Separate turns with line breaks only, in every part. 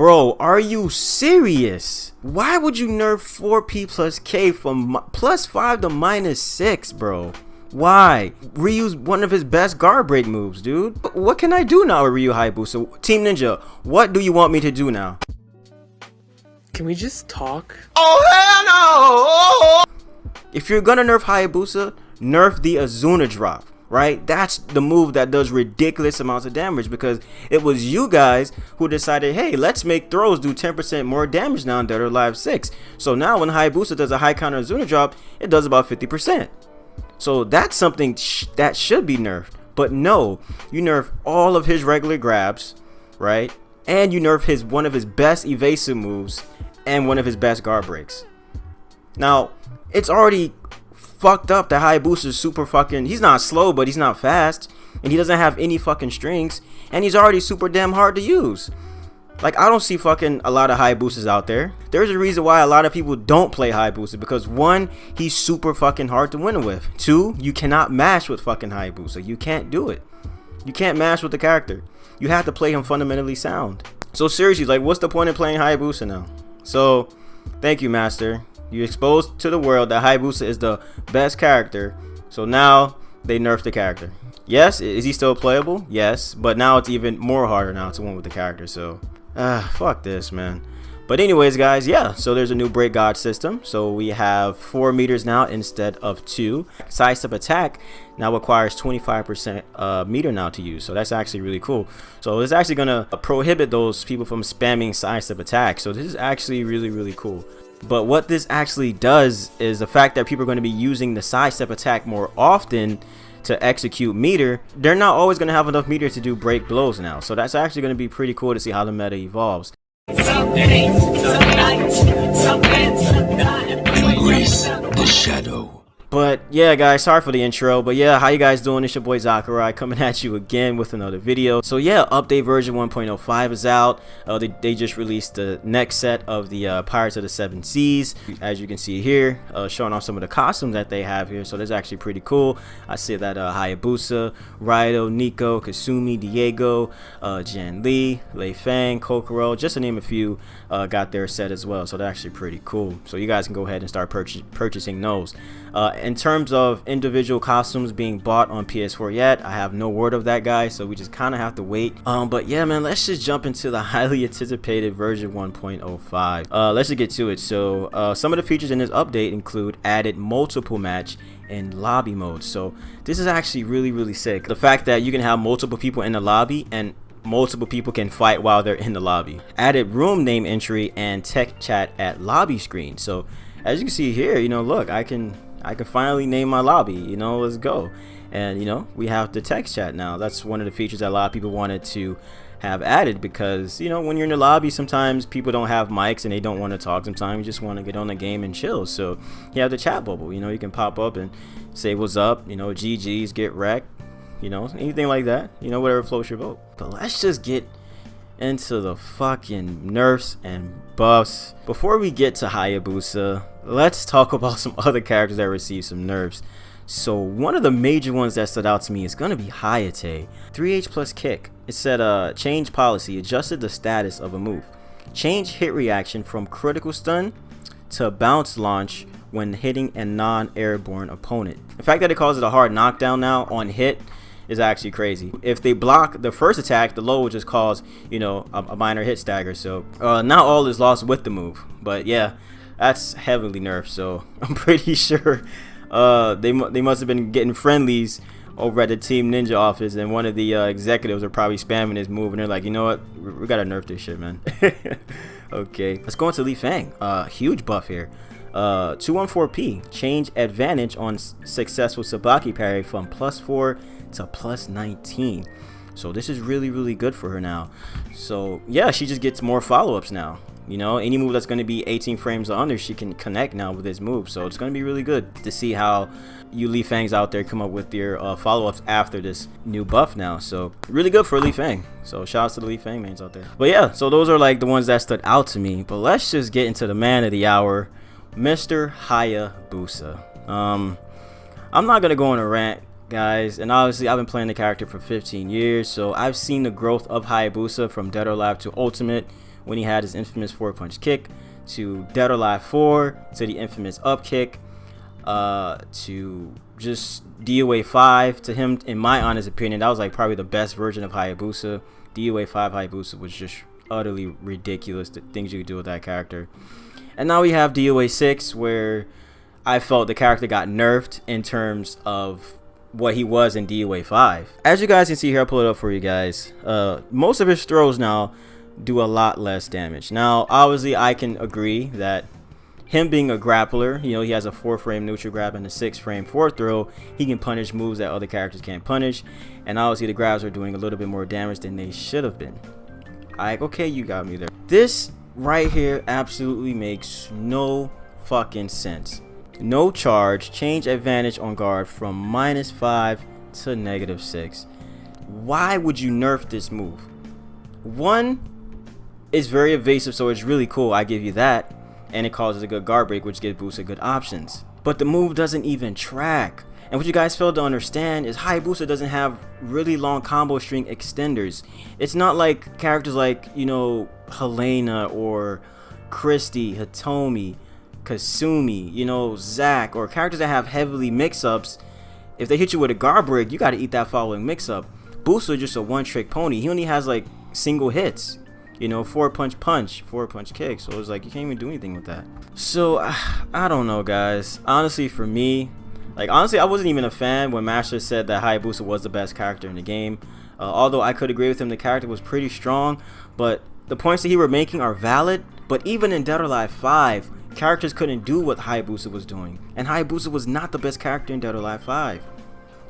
Bro, are you serious? Why would you nerf 4P plus K from +5 to -6, bro? Why? Ryu's one of his best guard break moves, dude. What can I do now with Ryu Hayabusa? Team Ninja, what do you want me to do now?
Can we just talk?
Oh, hell no! If you're gonna nerf Hayabusa, nerf the Azuna drop, right? That's the move that does ridiculous amounts of damage, because it was you guys who decided, hey, let's make throws do 10% more damage now in Dead or Alive 6. So now when Hayabusa does a high counter Azuna drop, it does about 50%. So that's something that should be nerfed. But no, you nerf all of his regular grabs, right? And you nerf one of his best evasive moves and one of his best guard breaks. Now, it's already fucked up that Hayabusa is super fucking, he's not slow, but he's not fast, and he doesn't have any fucking strings, and he's already super damn hard to use. Like, I don't see fucking a lot of Hayabusas out there. There's a reason why a lot of people don't play Hayabusa, because one, he's super fucking hard to win with. Two, you cannot mash with fucking Hayabusa. You can't do it. You can't mash with the character. You have to play him fundamentally sound. So seriously, like, what's the point of playing Hayabusa now? So, thank you, Master. You exposed to the world that Hayabusa is the best character. So now they nerfed the character. Yes, is he still playable? Yes, but now it's even more harder now to win with the character. So, fuck this, man. But anyways, guys, yeah, so there's a new break god system. So we have 4 meters now instead of 2. Sidestep attack now requires 25% meter now to use. So that's actually really cool. So it's actually gonna prohibit those people from spamming sidestep attack. So this is actually really, really cool. But what this actually does is the fact that people are going to be using the sidestep attack more often to execute meter. They're not always going to have enough meter to do break blows now. So that's actually going to be pretty cool to see how the meta evolves.
Embrace the shadow.
But yeah, guys, sorry for the intro, but yeah, how you guys doing? It's your boy ZakkuRye coming at you again with another video. So yeah, update version 1.05 is out. They just released the next set of the Pirates of the Seven Seas, as you can see here, showing off some of the costumes that they have here. So that's actually pretty cool. I see that Hayabusa, Raido, Nico, Kasumi, Diego, Jan Lee, Lei Fang, Kokoro, just to name a few, got their set as well. So that's actually pretty cool. So you guys can go ahead and start purchasing those. In terms of individual costumes being bought on PS4 yet, I have no word of that, guys, so we just kind of have to wait. But yeah, man, let's just jump into the highly anticipated version 1.05. Let's just get to it. So some of the features in this update include added multiple match and lobby mode. So this is actually really, really sick. The fact that you can have multiple people in the lobby and multiple people can fight while they're in the lobby. Added room name entry and tech chat at lobby screen. So as you can see here, you know, look, I can finally name my lobby, you know, let's go. And you know, we have the text chat now. That's one of the features that a lot of people wanted to have added, because you know, when you're in the lobby, sometimes people don't have mics and they don't want to talk. Sometimes you just want to get on the game and chill. So you have the chat bubble, you know, you can pop up and say what's up, you know, GG's, get wrecked, you know, anything like that, you know, whatever floats your boat. But let's just get into the fucking nerfs and buffs. Before we get to Hayabusa, let's talk about some other characters that received some nerfs. So one of the major ones that stood out to me is gonna be Hayate. 3H plus kick. It said change policy, adjusted the status of a move. Change hit reaction from critical stun to bounce launch when hitting a non-airborne opponent. The fact that it calls it a hard knockdown now on hit is actually crazy. If they block the first attack, the low will just cause, you know, a minor hit stagger. So not all is lost with the move, but yeah, that's heavily nerfed. So I'm pretty sure they must have been getting friendlies over at the Team Ninja office, and one of the executives are probably spamming this move, and they're like, you know what, we gotta nerf this shit, man. Okay, let's go into Lei Fang. Huge buff here. 214P, change advantage on successful Sabaki parry from +4 to +19. So this is really, really good for her now. So yeah, she just gets more follow-ups now. You know, any move that's going to be 18 frames or under, she can connect now with this move. So it's going to be really good to see how you Lei Fangs out there come up with your follow-ups after this new buff now. So really good for Lei Fang. So shout out to the Lei Fang mains out there. But yeah, so those are like the ones that stood out to me. But let's just get into the man of the hour, Mr. Hayabusa. I'm not going to go on a rant, guys, and obviously I've been playing the character for 15 years, so I've seen the growth of Hayabusa from Dead or Alive to Ultimate, when he had his infamous 4-punch kick, to Dead or Alive 4, to the infamous up kick, to just DOA 5. To him, in my honest opinion, that was like probably the best version of Hayabusa. DOA 5 Hayabusa was just utterly ridiculous, the things you could do with that character. And now we have DOA 6, where I felt the character got nerfed in terms of what he was in DOA 5. As you guys can see here, I'll pull it up for you guys. Most of his throws now do a lot less damage. Now, obviously, I can agree that him being a grappler, you know, he has a 4-frame neutral grab and a 6-frame 4th throw. He can punish moves that other characters can't punish. And obviously, the grabs are doing a little bit more damage than they should have been. Okay, you got me there. This right here absolutely makes no fucking sense. No charge, change advantage on guard from -5 to -6. Why would you nerf this move? One, it's very evasive, so it's really cool, I give you that, and it causes a good guard break, which gives Busa good options. But the move doesn't even track. And what you guys fail to understand is Hayabusa doesn't have really long combo string extenders. It's not like characters like, you know, Helena or Christy, Hitomi, Kasumi, you know, Zack, or characters that have heavily mix-ups. If they hit you with a guard break, you got to eat that following mix-up. Busa is just a one-trick pony. He only has like single hits, you know, 4-punch punch, 4-punch kick. So it's like you can't even do anything with that. So I don't know, guys. Honestly, for me, honestly, I wasn't even a fan when Master said that Hayabusa was the best character in the game. Although I could agree with him, the character was pretty strong, but the points that he were making are valid. But even in Dead or Alive 5, characters couldn't do what Hayabusa was doing, and Hayabusa was not the best character in Dead or Alive 5.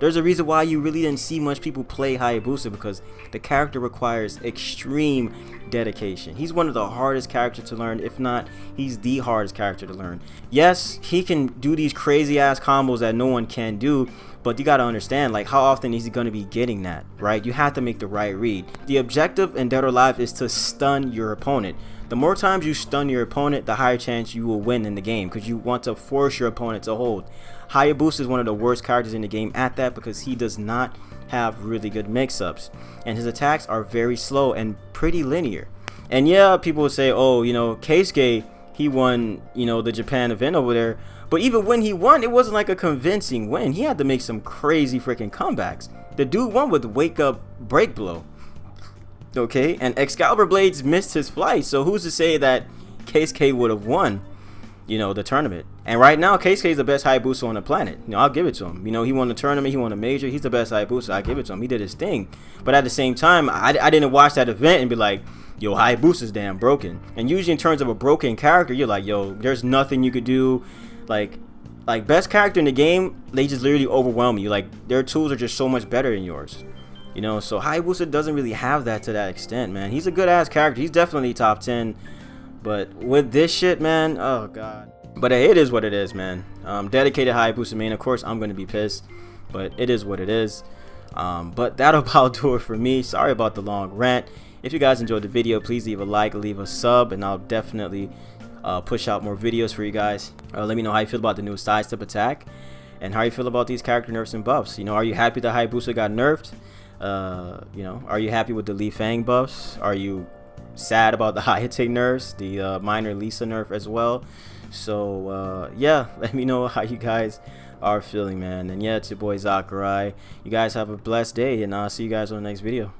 There's a reason why you really didn't see much people play Hayabusa, because the character requires extreme dedication. He's one of the hardest characters to learn, if not, he's the hardest character to learn. Yes, he can do these crazy ass combos that no one can do, but you gotta understand, like, how often is he gonna be getting that, right? You have to make the right read. The objective in Dead or Alive is to stun your opponent. The more times you stun your opponent, the higher chance you will win in the game, because you want to force your opponent to hold. Hayabusa is one of the worst characters in the game at that, because he does not have really good mix-ups, and his attacks are very slow and pretty linear. And yeah, people will say, oh, you know, Keisuke, he won, you know, the Japan event over there, but even when he won, it wasn't like a convincing win. He had to make some crazy freaking comebacks. The dude won with wake up break blow, okay, and Excalibur Blades missed his flight, so who's to say that Keisuke would have won, you know, the tournament? And right now, Keisuke is the best Hayabusa on the planet. You know, I'll give it to him. You know, he won the tournament, he won a major, he's the best Hayabusa. I give it to him. He did his thing. But at the same time, I didn't watch that event and be like, yo, Hayabusa's damn broken. And usually in terms of a broken character, you're like, yo, there's nothing you could do. Like best character in the game, they just literally overwhelm you. Like, their tools are just so much better than yours. You know, so Hayabusa doesn't really have that to that extent, man. He's a good ass character. He's definitely top 10. But with this shit, man, oh god. But it is what it is, man. Dedicated Hayabusa main, of course I'm gonna be pissed, but it is what it is. But that'll about do it for me. Sorry about the long rant. If you guys enjoyed the video, please leave a like, leave a sub, and I'll definitely push out more videos for you guys. Let me know how you feel about the new sidestep attack, and how you feel about these character nerfs and buffs. You know, are you happy that Hayabusa got nerfed? You know, are you happy with the Li Fang buffs? Are you sad about the Hayate nerfs, the minor Lisa nerf as well? So yeah, let me know how you guys are feeling, man. And yeah, it's your boy ZakkuRye. You guys have a blessed day, and I'll see you guys on the next video.